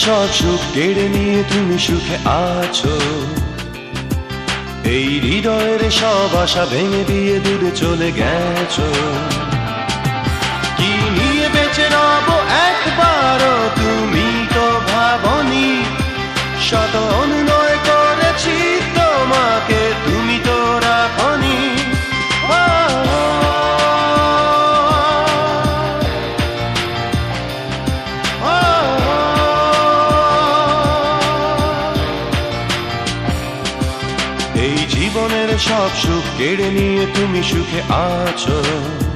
সব সুখ কেড়ে নিয়ে তুমি সুখে আছো। এই হৃদয়ের সব আশা ভেঙে দিয়ে দূরে চলে গেছো। কি নিয়ে বেঁচে রব একবারও তুমি তো ভাবনি। শত অনুনয় করেছি তোমাকে, তুমি তো রাখনি। এই জীবনের সব সুখ কেড়ে নিয়ে তুমি সুখে আছো।